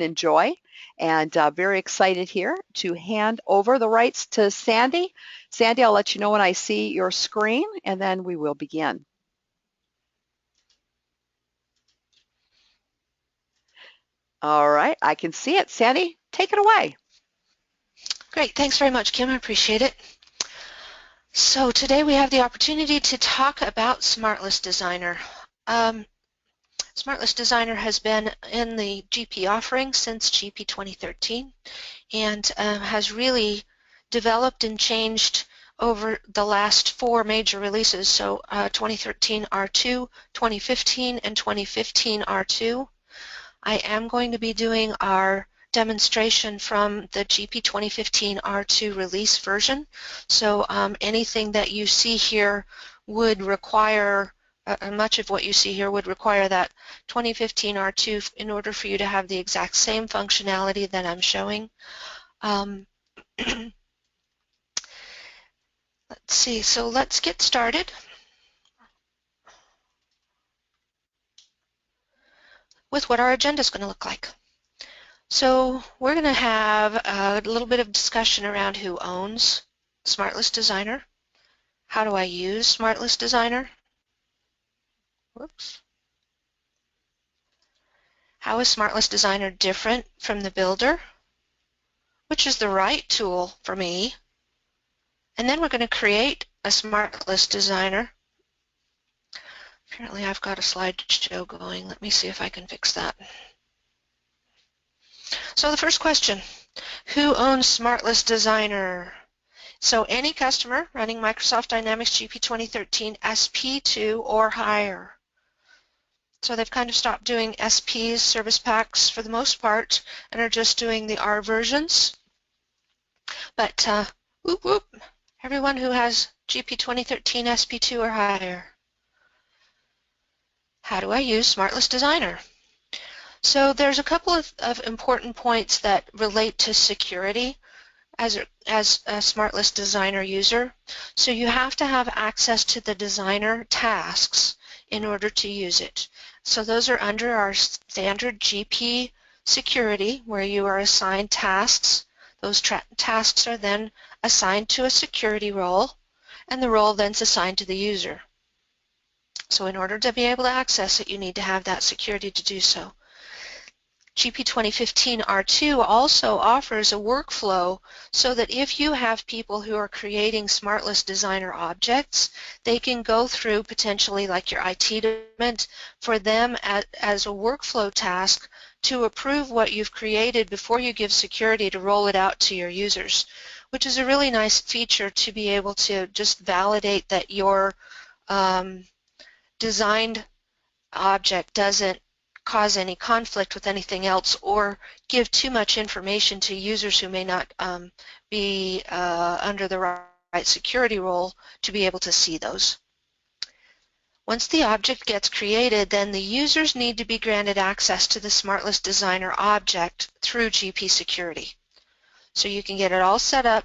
enjoy. And very excited here to hand over the rights to Sandy. Sandy, I'll let you know when I see your screen, and then we will begin. All right, I can see it. Sandy, take it away. Great, thanks very much, Kim. I appreciate it. So today we have the opportunity to talk about SmartList Designer. SmartList Designer has been in the GP offering since GP 2013 and has really developed and changed over the last 4 major releases. So 2013 R2, 2015, and 2015 R2. I am going to be doing our demonstration from the GP 2015 R2 release version. So anything that you see here would require, much of what you see here would require that 2015 R2 in order for you to have the exact same functionality that I'm showing. Let's see, so let's get started with what our agenda is going to look like. So we're going to have a little bit of discussion around who owns SmartList Designer. How do I use SmartList Designer? Whoops. How is SmartList Designer different from the Builder? Which is the right tool for me? And then we're going to create a SmartList Designer. Apparently I've got a slideshow going. Let me see if I can fix that. So the first question, who owns SmartList Designer? So any customer running Microsoft Dynamics GP 2013 SP2 or higher. So they've kind of stopped doing SPs, service packs for the most part, and are just doing the R versions. But whoop whoop, everyone who has GP 2013 SP2 or higher. How do I use SmartList Designer? So there's a couple of important points that relate to security as a SmartList Designer user. So you have to have access to the designer tasks in order to use it. So those are under our standard GP security, where you are assigned tasks. Those tasks are then assigned to a security role, and the role then is assigned to the user. So in order to be able to access it, you need to have that security to do so. GP 2015 R2 also offers a workflow so that if you have people who are creating SmartList Designer objects, they can go through potentially like your IT department for them as a workflow task to approve what you've created before you give security to roll it out to your users, which is a really nice feature to be able to just validate that your designed object doesn't cause any conflict with anything else or give too much information to users who may not be under the right security role to be able to see those. Once the object gets created, then the users need to be granted access to the SmartList Designer object through GP Security. So you can get it all set up,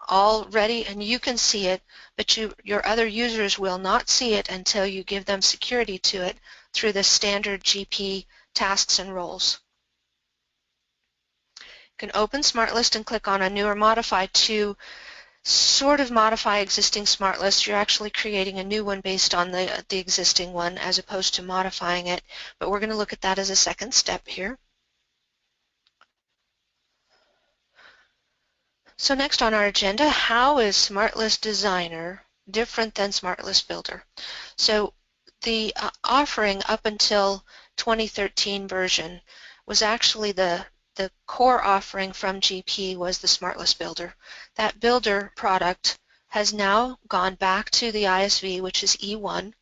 all ready, and you can see it, but your other users will not see it until you give them security to it through the standard GP tasks and roles. You can open SmartList and click on a new or modify to sort of modify existing SmartList. You're actually creating a new one based on the existing one as opposed to modifying it, but we're going to look at that as a second step here. So next on our agenda, how is SmartList Designer different than SmartList Builder? So the offering up until 2013 version was actually the core offering from GP was the SmartList Builder. That Builder product has now gone back to the ISV, which is E1,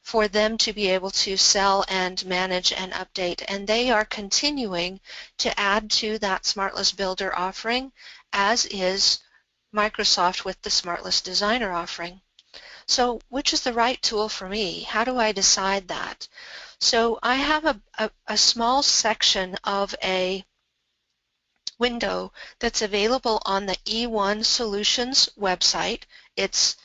for them to be able to sell and manage and update, and they are continuing to add to that SmartList Builder offering, as is Microsoft with the SmartList Designer offering. So which is the right tool for me? How do I decide that? So I have a small section of a window that's available on the E1 Solutions website. It's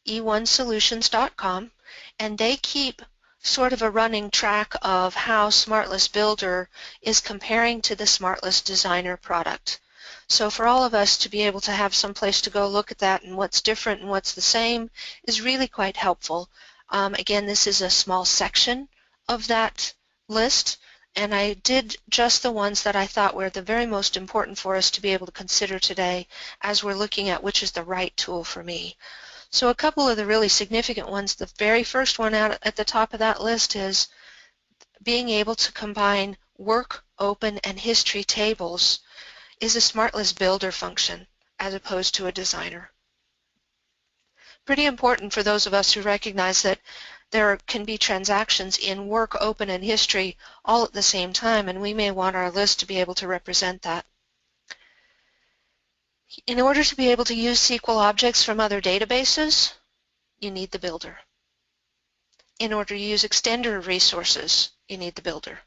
e1solutions.com, and they keep sort of a running track of how SmartList Builder is comparing to the SmartList Designer product. So for all of us to be able to have some place to go look at that and what's different and what's the same is really quite helpful. Again, this is a small section of that list, and I did just the ones that I thought were the very most important for us to be able to consider today as we're looking at which is the right tool for me. So a couple of the really significant ones, the very first one out at the top of that list is being able to combine work, open, and history tables is a SmartList Builder function as opposed to a designer. Pretty important for those of us who recognize that there can be transactions in work, open, and history all at the same time, and we may want our list to be able to represent that. In order to be able to use SQL objects from other databases, you need the builder. In order to use extender resources, you need the builder.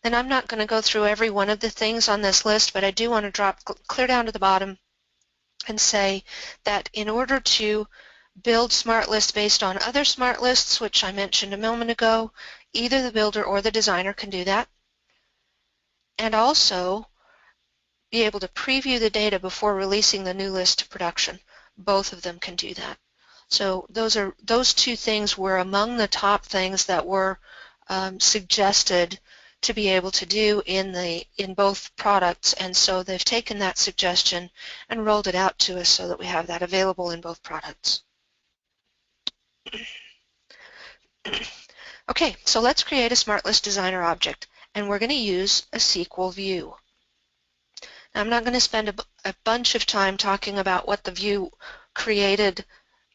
Then I'm not going to go through every one of the things on this list, but I do want to drop clear down to the bottom and say that in order to build SmartList based on other SmartLists, which I mentioned a moment ago, either the builder or the designer can do that, and also be able to preview the data before releasing the new list to production. Both of them can do that. So those two things were among the top things that were suggested to be able to do in both products, and so they've taken that suggestion and rolled it out to us so that we have that available in both products. Okay, so let's create a SmartList Designer object, and we're going to use a SQL view. Now, I'm not going to spend a bunch of time talking about what the view created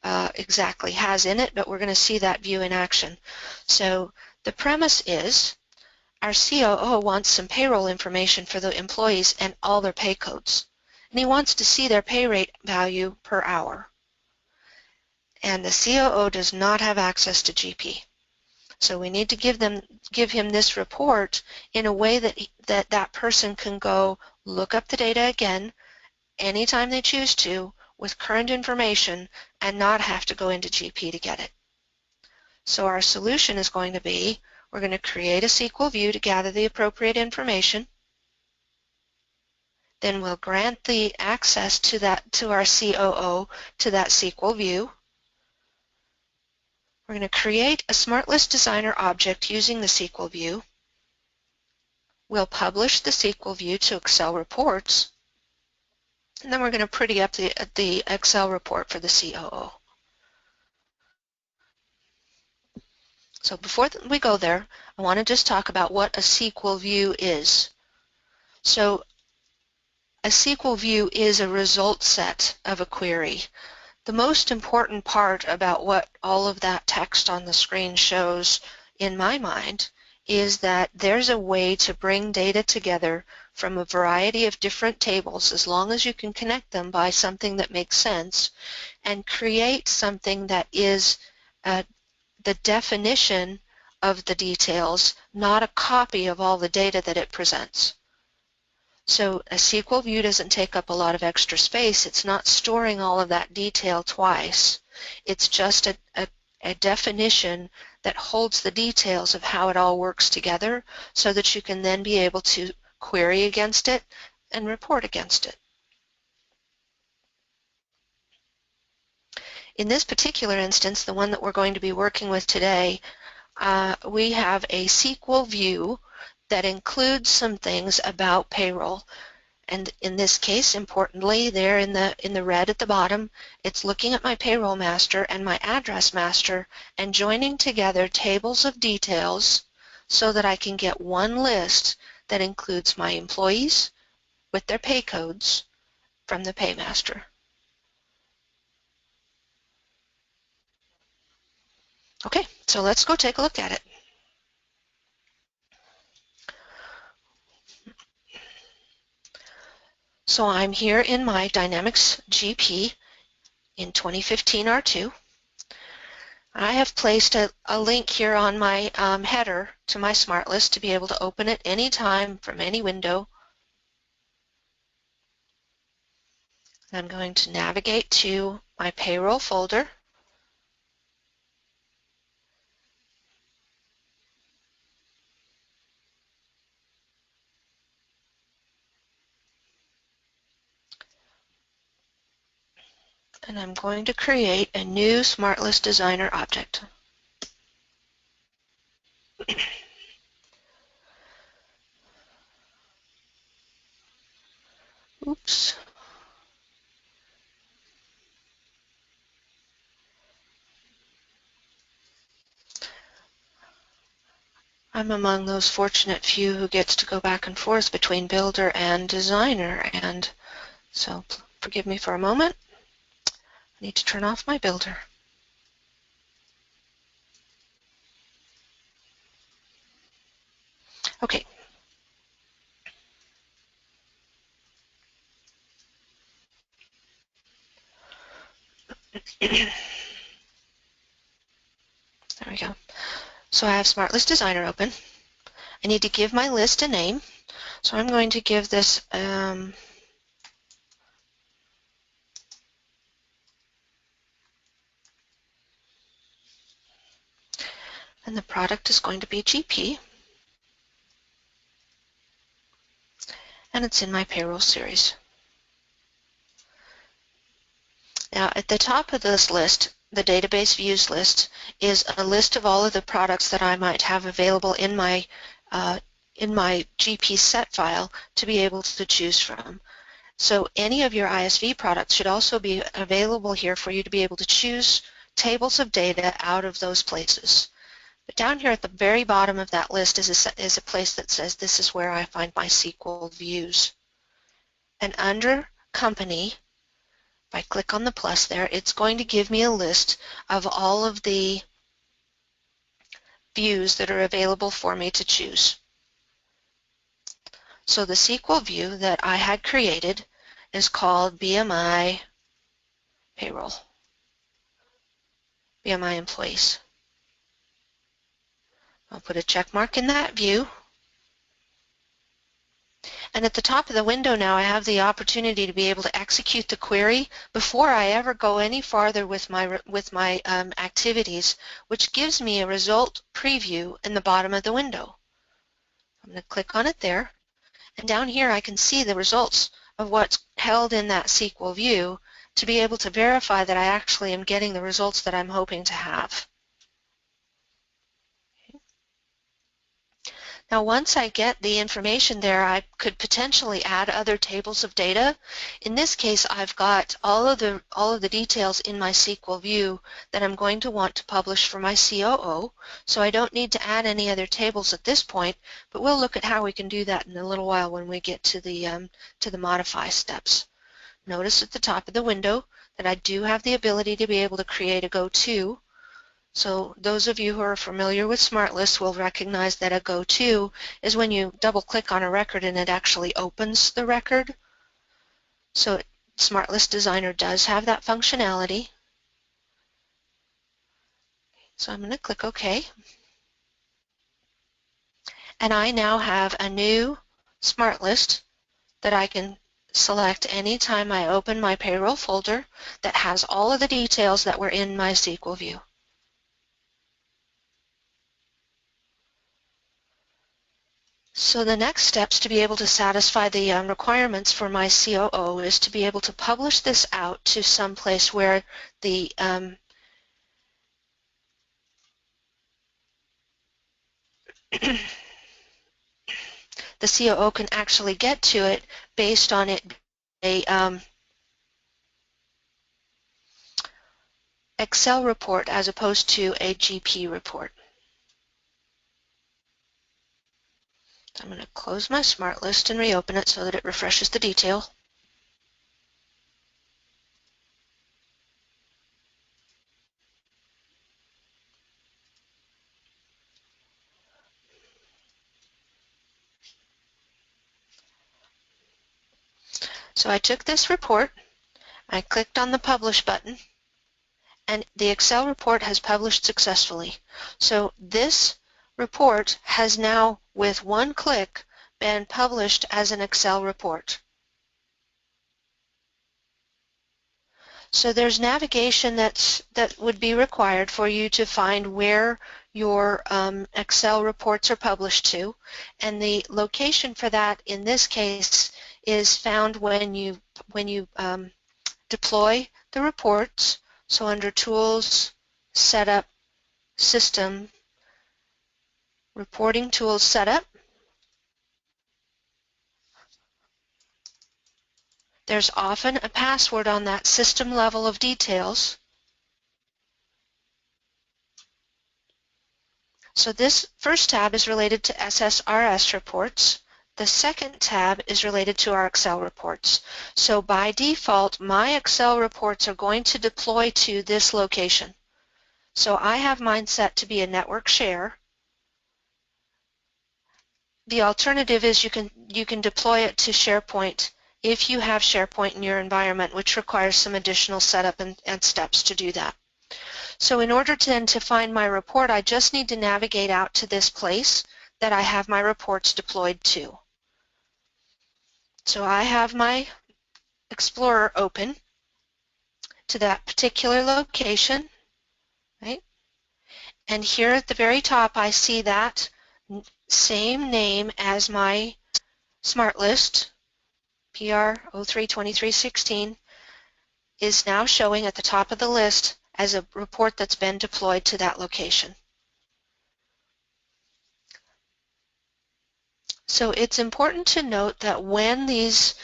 exactly has in it, but we're going to see that view in action. So the premise is our COO wants some payroll information for the employees and all their pay codes. And he wants to see their pay rate value per hour. And the COO does not have access to GP. So we need to give him this report in a way that person can go look up the data again anytime they choose to with current information and not have to go into GP to get it. So our solution is going to be we're going to create a SQL view to gather the appropriate information. Then we'll grant the access to our COO to that SQL view. We're going to create a SmartList Designer object using the SQL view. We'll publish the SQL view to Excel reports, and then we're going to pretty up the Excel report for the COO. So before we go there, I want to just talk about what a SQL view is. So a SQL view is a result set of a query. The most important part about what all of that text on the screen shows, in my mind, is that there's a way to bring data together from a variety of different tables, as long as you can connect them by something that makes sense, and create something that is the definition of the details, not a copy of all the data that it presents. So a SQL view doesn't take up a lot of extra space. It's not storing all of that detail twice. It's just a definition that holds the details of how it all works together so that you can then be able to query against it and report against it. In this particular instance, the one that we're going to be working with today, we have a SQL view that includes some things about payroll. And in this case, importantly, there in the red at the bottom, it's looking at my payroll master and my address master and joining together tables of details so that I can get one list that includes my employees with their pay codes from the paymaster. Okay, so let's go take a look at it. So I'm here in my Dynamics GP in 2015 R2. I have placed a link here on my header to my SmartList to be able to open it anytime from any window. I'm going to navigate to my payroll folder. and I'm going to create a new SmartList Designer object. Oops. I'm among those fortunate few who gets to go back and forth between Builder and Designer, and so forgive me for a moment. I need to turn off my Builder. Okay. There we go. So I have SmartList Designer open. I need to give my list a name. So I'm going to give this and the product is going to be GP, and it's in my payroll series. Now at the top of this list, the database views list, is a list of all of the products that I might have available in my GP set file to be able to choose from. So any of your ISV products should also be available here for you to be able to choose tables of data out of those places. But down here at the very bottom of that list is a place that says this is where I find my SQL views. And under Company, if I click on the plus there, it's going to give me a list of all of the views that are available for me to choose. So the SQL view that I had created is called BMI Payroll, BMI Employees. I'll put a check mark in that view. And at the top of the window now, I have the opportunity to be able to execute the query before I ever go any farther with my activities, which gives me a result preview in the bottom of the window. I'm going to click on it there, and down here I can see the results of what's held in that SQL view to be able to verify that I actually am getting the results that I'm hoping to have. Now once I get the information there, I could potentially add other tables of data. In this case, I've got all of the details in my SQL view that I'm going to want to publish for my COO, so I don't need to add any other tables at this point, but we'll look at how we can do that in a little while when we get to the modify steps. Notice at the top of the window that I do have the ability to be able to create a go-to. So those of you who are familiar with SmartList will recognize that a go-to is when you double-click on a record and it actually opens the record. So SmartList Designer does have that functionality. So I'm going to click OK. And I now have a new SmartList that I can select anytime I open my payroll folder that has all of the details that were in my SQL view. So the next steps to be able to satisfy the requirements for my COO is to be able to publish this out to some place where the the COO can actually get to it based on it a Excel report as opposed to a GP report. I'm going to close my SmartList and reopen it so that it refreshes the detail. So I took this report, I clicked on the Publish button, and the Excel report has published successfully. So this report has now, with one click, been published as an Excel report. So there's navigation that would be required for you to find where your Excel reports are published to, and the location for that in this case is found when you deploy the reports. So under Tools, Setup, System, Reporting Tools Setup, there's often a password on that system level of details. So this first tab is related to SSRS reports. The second tab is related to our Excel reports. So by default, my Excel reports are going to deploy to this location. So I have mine set to be a network share. The alternative is you can deploy it to SharePoint if you have SharePoint in your environment, which requires some additional setup and steps to do that. So in order to find my report, I just need to navigate out to this place that I have my reports deployed to. So I have my Explorer open to that particular location, right? And here at the very top, I see that same name as my SmartList, PR032316, is now showing at the top of the list as a report that's been deployed to that location. So it's important to note that when these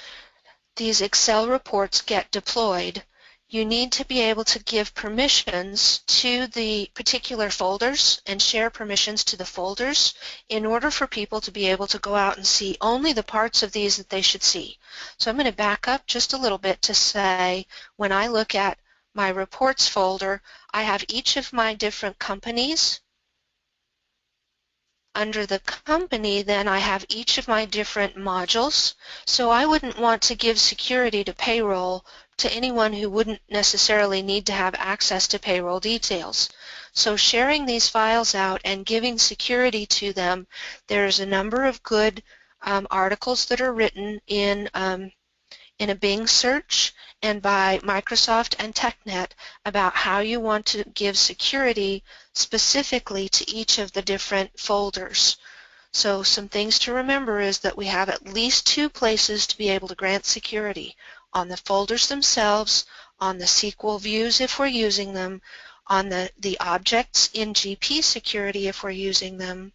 Excel reports get deployed, you need to be able to give permissions to the particular folders and share permissions to the folders in order for people to be able to go out and see only the parts of these that they should see. So I'm going to back up just a little bit to say when I look at my reports folder, I have each of my different companies. Under the company, then I have each of my different modules. So I wouldn't want to give security to payroll to anyone who wouldn't necessarily need to have access to payroll details. So sharing these files out and giving security to them, there's a number of good articles that are written in a Bing search and by Microsoft and TechNet about how you want to give security specifically to each of the different folders. So some things to remember is that we have at least two places to be able to grant security: on the folders themselves, on the SQL views if we're using them, on the objects in GP security if we're using them.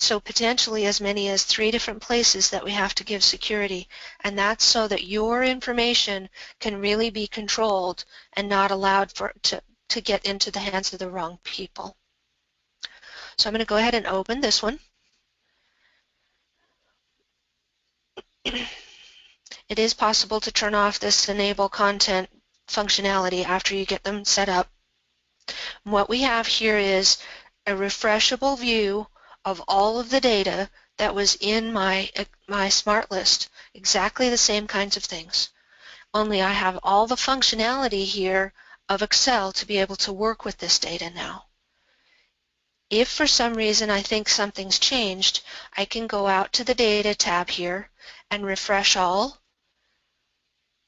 So potentially as many as 3 different places that we have to give security, and that's so that your information can really be controlled and not allowed to get into the hands of the wrong people. So I'm going to go ahead and open this one. It is possible to turn off this enable content functionality after you get them set up. What we have here is a refreshable view of all of the data that was in my SmartList, exactly the same kinds of things. Only I have all the functionality here of Excel to be able to work with this data now. If for some reason I think something's changed, I can go out to the Data tab here and refresh all,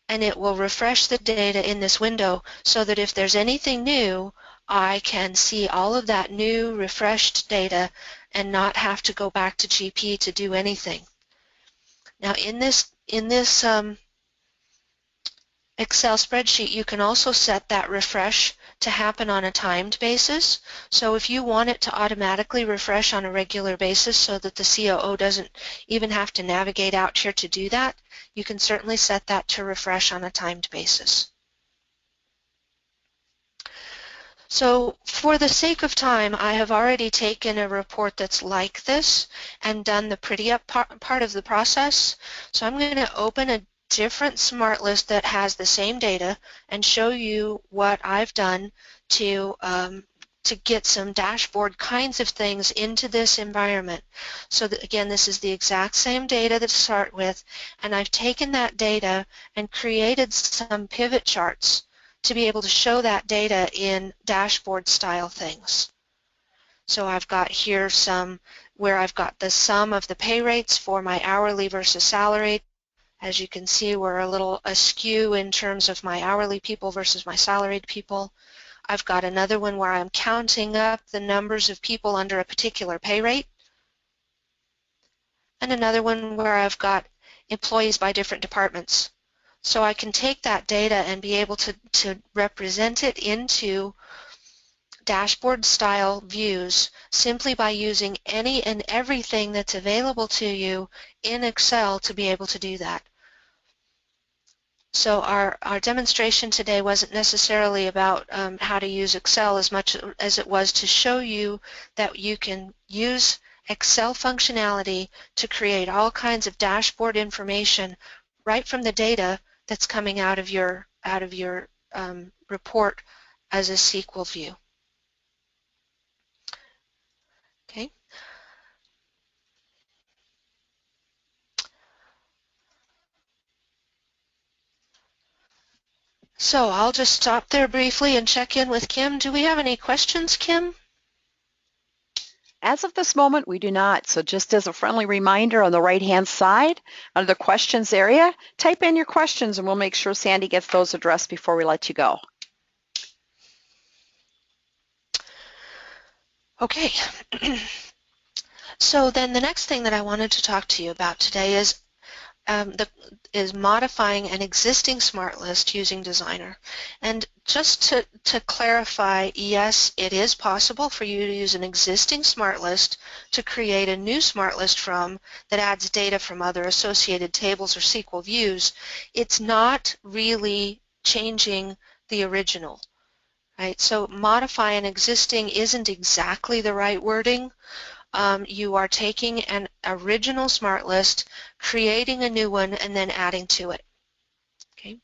and it will refresh the data in this window so that if there's anything new, I can see all of that new refreshed data and not have to go back to GP to do anything. Now in this Excel spreadsheet, you can also set that refresh to happen on a timed basis. So if you want it to automatically refresh on a regular basis so that the COO doesn't even have to navigate out here to do that, you can certainly set that to refresh on a timed basis. So for the sake of time, I have already taken a report that's like this and done the pretty up part of the process. So I'm going to open a different SmartList that has the same data and show you what I've done to get some dashboard kinds of things into this environment. So that, again, this is the exact same data to start with, and I've taken that data and created some pivot charts to be able to show that data in dashboard style things. So I've got here some where I've got the sum of the pay rates for my hourly versus salaried. As you can see, we're a little askew in terms of my hourly people versus my salaried people. I've got another one where I'm counting up the numbers of people under a particular pay rate. And another one where I've got employees by different departments. So I can take that data and be able to represent it into dashboard style views simply by using any and everything that's available to you in Excel to be able to do that. So our demonstration today wasn't necessarily about how to use Excel as much as it was to show you that you can use Excel functionality to create all kinds of dashboard information right from the data that's coming out of your report as a SQL view. Okay. So I'll just stop there briefly and check in with Kim. Do we have any questions, Kim? As of this moment, we do not. So just as a friendly reminder, on the right-hand side, under the questions area, type in your questions and we'll make sure Sandy gets those addressed before we let you go. Okay. So then the next thing that I wanted to talk to you about today is modifying an existing smart list using Designer. And just to clarify, yes, it is possible for you to use an existing smart list to create a new smart list from that adds data from other associated tables or SQL views. It's not really changing the original, right? So modify an existing isn't exactly the right wording. You are taking an original smart list, creating a new one, and then adding to it. Okay.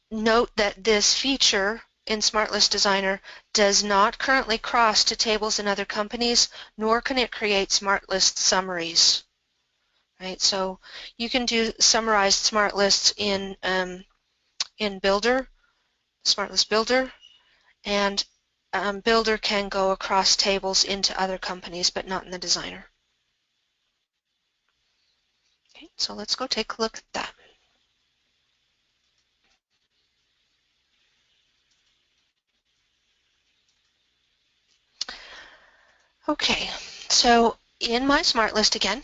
Note that this feature in SmartList Designer does not currently cross to tables in other companies, nor can it create SmartList summaries. Right. So you can do summarized smart lists in Builder, SmartList Builder, and Builder can go across tables into other companies, but not in the Designer. Okay, so let's go take a look at that. Okay, so in my smart list again,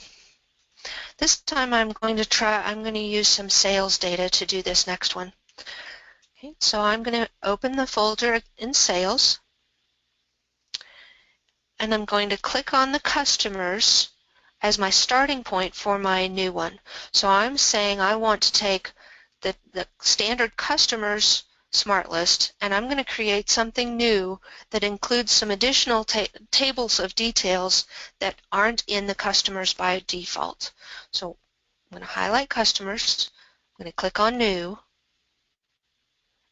this time I'm going to use some sales data to do this next one. Okay, so I'm going to open the folder in sales, and I'm going to click on the customers as my starting point for my new one. So I'm saying I want to take the standard customers smart list, and I'm going to create something new that includes some additional tables of details that aren't in the customers by default. So I'm going to highlight customers, I'm going to click on new,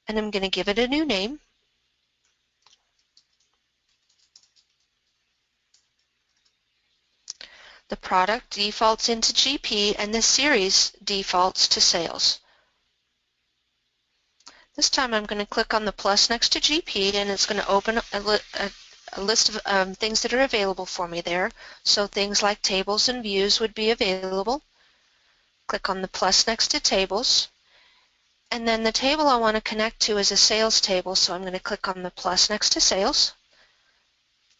and I'm going to give it a new name. The product defaults into GP and the series defaults to sales. This time I'm going to click on the plus next to GP, and it's going to open a list of things that are available for me there. So things like tables and views would be available. Click on the plus next to tables. And then the table I want to connect to is a sales table, so I'm going to click on the plus next to sales.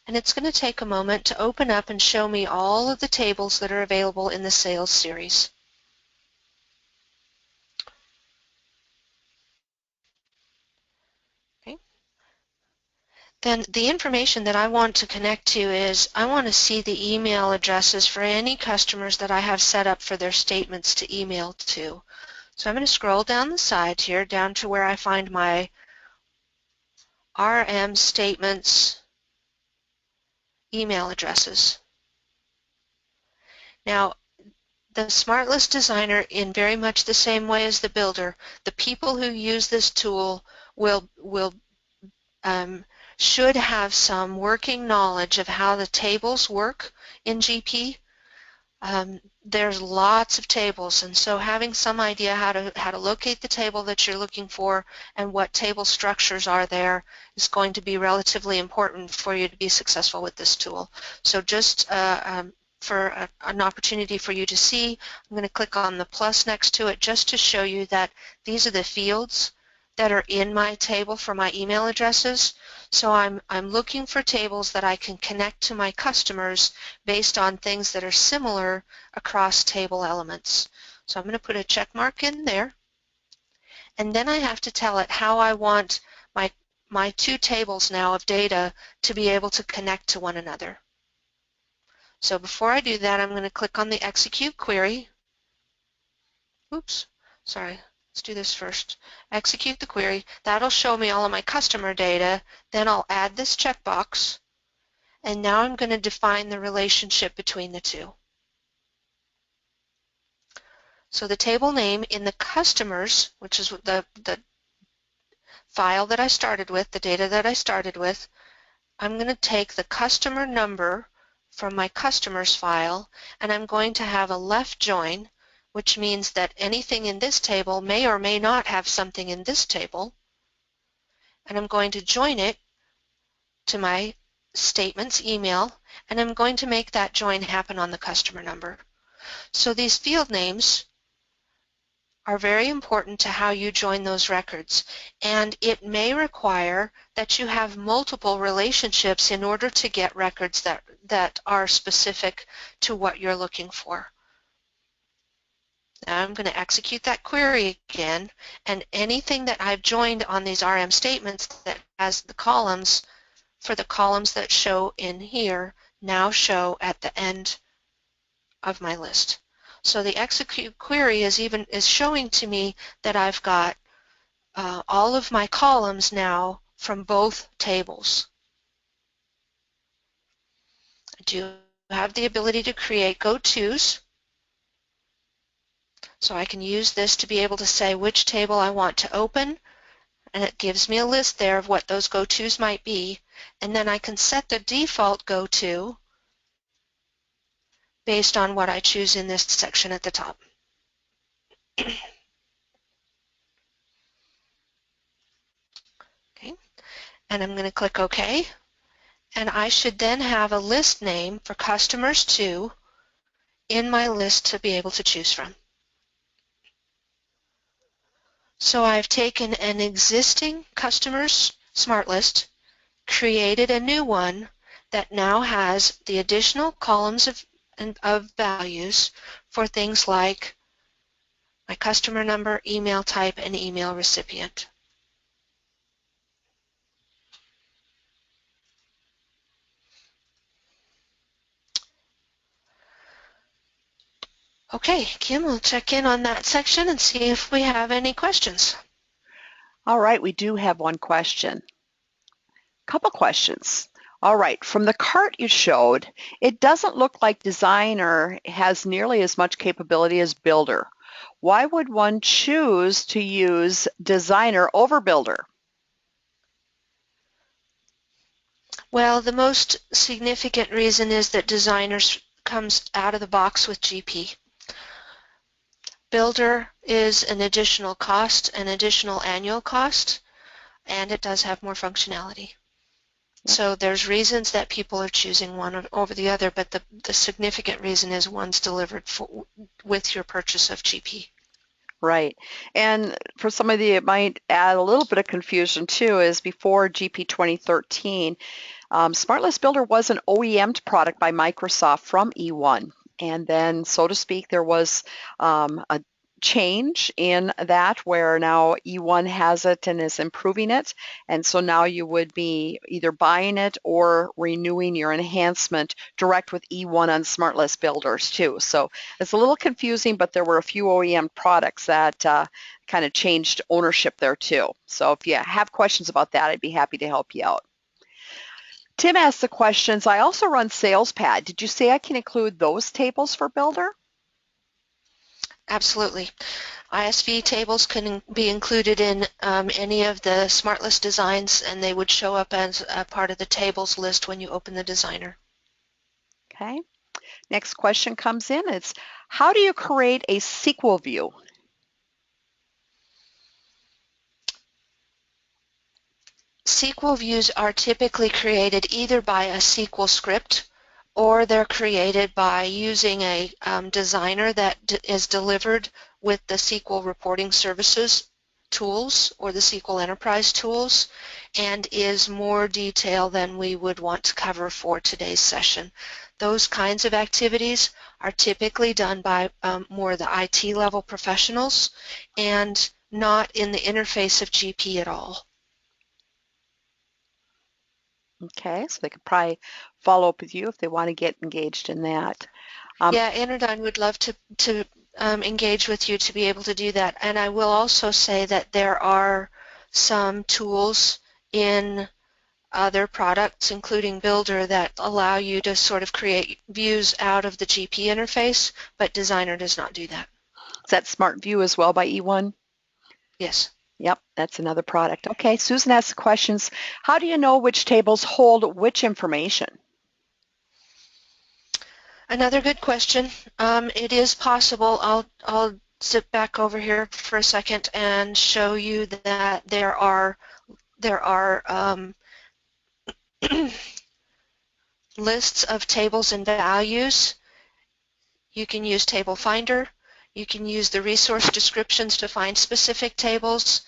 And it's going to take a moment to open up and show me all of the tables that are available in the sales series. Okay. Then the information that I want to connect to is I want to see the email addresses for any customers that I have set up for their statements to email to. So I'm going to scroll down the side here down to where I find my RM statements email addresses. Now, the SmartList Designer, in very much the same way as the Builder, the people who use this tool should have some working knowledge of how the tables work in GP. There's lots of tables, and so having some idea how to locate the table that you're looking for and what table structures are there is going to be relatively important for you to be successful with this tool. So just for an opportunity for you to see, I'm going to click on the plus next to it just to show you that these are the fields that are in my table for my email addresses. So I'm looking for tables that I can connect to my customers based on things that are similar across table elements. So I'm going to put a check mark in there, and then I have to tell it how I want my two tables now of data to be able to connect to one another. So before I do that, I'm going to click on the Execute Query. Oops, sorry. Let's do this first. Execute the query. That'll show me all of my customer data. Then I'll add this checkbox. And now I'm going to define the relationship between the two. So the table name in the customers, which is the file that I started with, the data that I started with, I'm going to take the customer number from my customers file, and I'm going to have a left join, which means that anything in this table may or may not have something in this table, and I'm going to join it to my statements email, and I'm going to make that join happen on the customer number. So these field names are very important to how you join those records, and it may require that you have multiple relationships in order to get records that are specific to what you're looking for. Now I'm going to execute that query again, and anything that I've joined on these RM statements that has the columns, for the columns that show in here, now show at the end of my list. So the execute query is showing to me that I've got all of my columns now from both tables. I do have the ability to create go-tos, so I can use this to be able to say which table I want to open, and it gives me a list there of what those go-tos might be, and then I can set the default go-to based on what I choose in this section at the top. Okay, and I'm going to click OK, and I should then have a list name for customers 2 in my list to be able to choose from. So I've taken an existing customers smart list, created a new one that now has the additional columns of values for things like my customer number, email type, and email recipient. Okay, Kim, we'll check in on that section and see if we have any questions. All right, we do have one question. Couple questions. All right, from the cart you showed, it doesn't look like Designer has nearly as much capability as Builder. Why would one choose to use Designer over Builder? Well, the most significant reason is that Designer comes out of the box with GP. Builder is an additional cost, an additional annual cost, and it does have more functionality. Yep. So there's reasons that people are choosing one over the other, but the significant reason is one's delivered with your purchase of GP. Right. And for some of you, it might add a little bit of confusion too, is before GP 2013, SmartList Builder was an OEM'd product by Microsoft from E1. And then, so to speak, there was a change in that where now E1 has it and is improving it. And so now you would be either buying it or renewing your enhancement direct with E1 on SmartList Builders too. So it's a little confusing, but there were a few OEM products that kind of changed ownership there too. So if you have questions about that, I'd be happy to help you out. Tim asked the questions, I also run SalesPad. Did you say I can include those tables for Builder? Absolutely. ISV tables can be included in any of the SmartList designs, and they would show up as a part of the tables list when you open the designer. Okay. Next question comes in. It's, how do you create a SQL view? SQL views are typically created either by a SQL script, or they're created by using a designer that is delivered with the SQL reporting services tools or the SQL Enterprise tools and is more detailed than we would want to cover for today's session. Those kinds of activities are typically done by more the IT level professionals and not in the interface of GP at all. Okay, so they could probably follow up with you if they want to get engaged in that. Yeah, Anodyne would love to engage with you to be able to do that. And I will also say that there are some tools in other products, including Builder, that allow you to sort of create views out of the GP interface, but Designer does not do that. Is that Smart View as well by E1? Yes. Yep, that's another product. Okay, Susan asks questions. How do you know which tables hold which information? Another good question. It is possible. I'll zip back over here for a second and show you that there are lists of tables and values. You can use Table Finder. You can use the resource descriptions to find specific tables,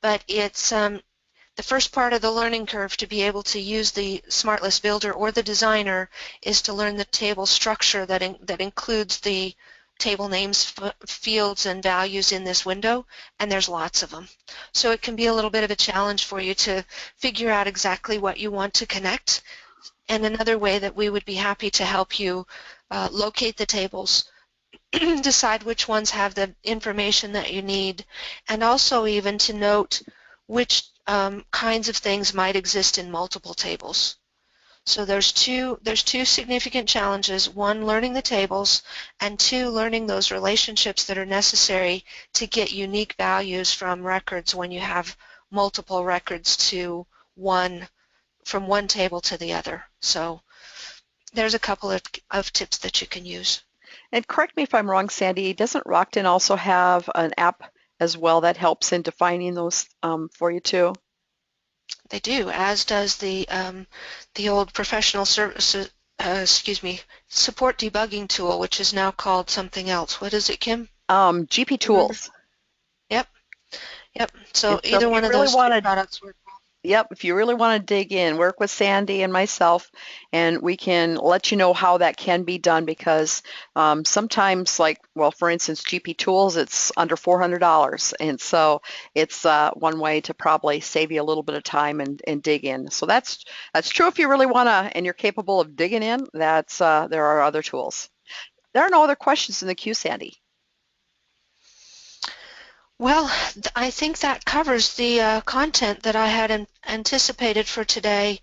but it's the first part of the learning curve to be able to use the SmartList Builder or the Designer is to learn the table structure that includes the table names, fields, and values in this window, and there's lots of them. So it can be a little bit of a challenge for you to figure out exactly what you want to connect. And another way that we would be happy to help you locate the tables, decide which ones have the information that you need, and also even to note which kinds of things might exist in multiple tables. So there's two significant challenges: one, learning the tables, and two, learning those relationships that are necessary to get unique values from records when you have multiple records to one, from one table to the other. So there's a couple of tips that you can use. And correct me if I'm wrong, Sandy, doesn't Rockton also have an app as well that helps in defining those for you too? They do, as does the old professional services, support debugging tool, which is now called something else. What is it, Kim? GP Remember? Tools. Yep. So And so either if you one of really those two want to products work. Yep, if you really want to dig in, work with Sandy and myself, and we can let you know how that can be done because sometimes, like, well, for instance, GP Tools, it's under $400. And so it's one way to probably save you a little bit of time and dig in. So that's true if you really want to and you're capable of digging in. There are other tools. There are no other questions in the queue, Sandy. Well, I think that covers the content that I had anticipated for today.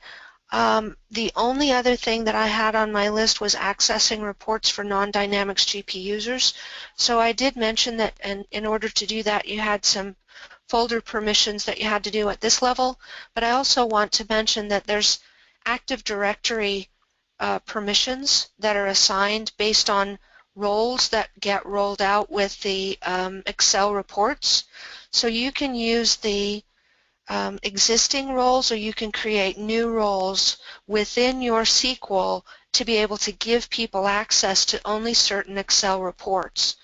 The only other thing that I had on my list was accessing reports for non-Dynamics GP users. So I did mention that in order to do that, you had some folder permissions that you had to do at this level, but I also want to mention that there's Active Directory permissions that are assigned based on roles that get rolled out with the Excel reports. So you can use the existing roles or you can create new roles within your SQL to be able to give people access to only certain Excel reports.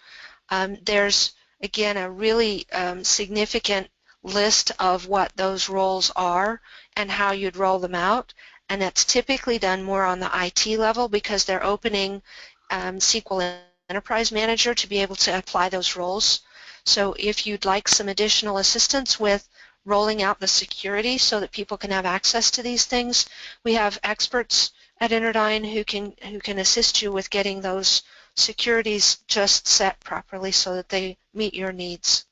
There's, again, a really significant list of what those roles are and how you'd roll them out, and that's typically done more on the IT level because they're opening SQL Enterprise Manager to be able to apply those roles. So if you'd like some additional assistance with rolling out the security so that people can have access to these things, we have experts at Interdyne who can assist you with getting those securities just set properly so that they meet your needs.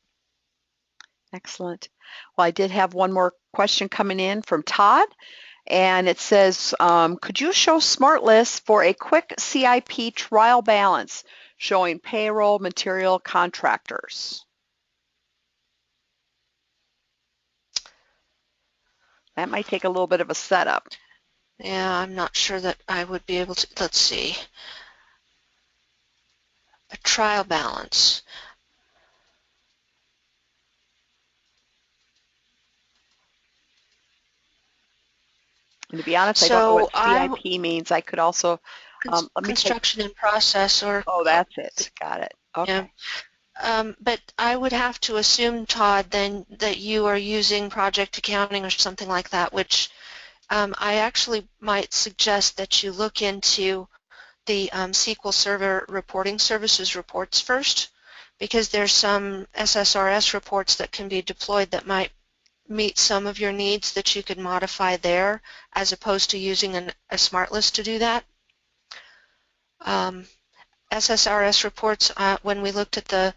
Excellent. Well, I did have one more question coming in from Todd, and it says, could you show SmartList for a quick CIP trial balance showing payroll, material, contractors? That might take a little bit of a setup. Yeah, I'm not sure that I would be able to. Let's see. A trial balance. And to be honest, I don't know what So CIP means. I could also, let me take, construction in process or oh, that's it. Got it. yeah. Okay. but I would have to assume, Todd, then that you are using project accounting or something like that, which I actually might suggest that you look into the SQL Server Reporting Services reports first, because there's some SSRS reports that can be deployed that might meet some of your needs that you could modify there, as opposed to using a SmartList to do that. SSRS reports, when we looked at the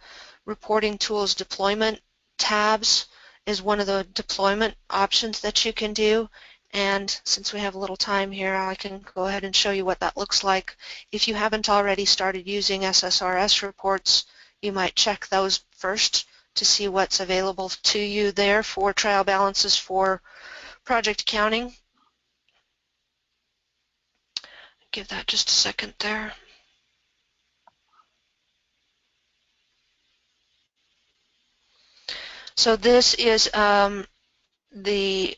reporting tools deployment tabs, is one of the deployment options that you can do. And since we have a little time here, I can go ahead and show you what that looks like. If you haven't already started using SSRS reports, you might check those first to see what's available to you there for trial balances for project accounting. Give that just a second there. So this is the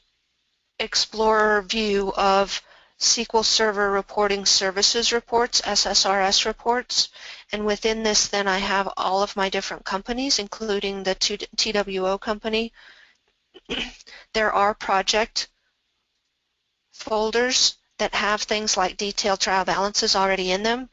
Explorer view of SQL Server Reporting Services reports, SSRS reports, and within this then I have all of my different companies, including the TWO company. There are project folders that have things like detailed trial balances already in them,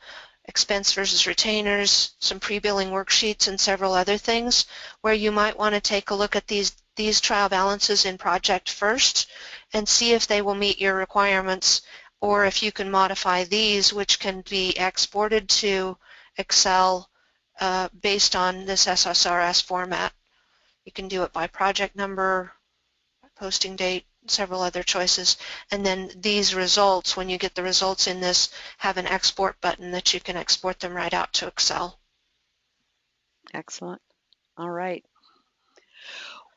expense versus retainers, some pre-billing worksheets, and several other things where you might want to take a look at these trial balances in project first and see if they will meet your requirements, or if you can modify these, which can be exported to Excel based on this SSRS format. You can do it by project number, posting date, several other choices, and then these results, when you get the results in this, have an export button that you can export them right out to Excel. Excellent. All right.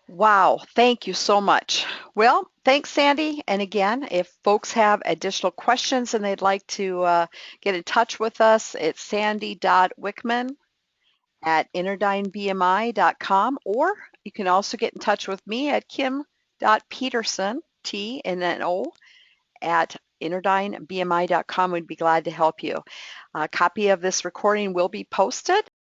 Wow, thank you so much. Well, thanks, Sandy. And again, if folks have additional questions and they'd like to get in touch with us, it's sandy.wickman@interdynebmi.com, or you can also get in touch with me at kim.peterson, T-N-N-O, at interdynebmi.com. We'd be glad to help you. A copy of this recording will be posted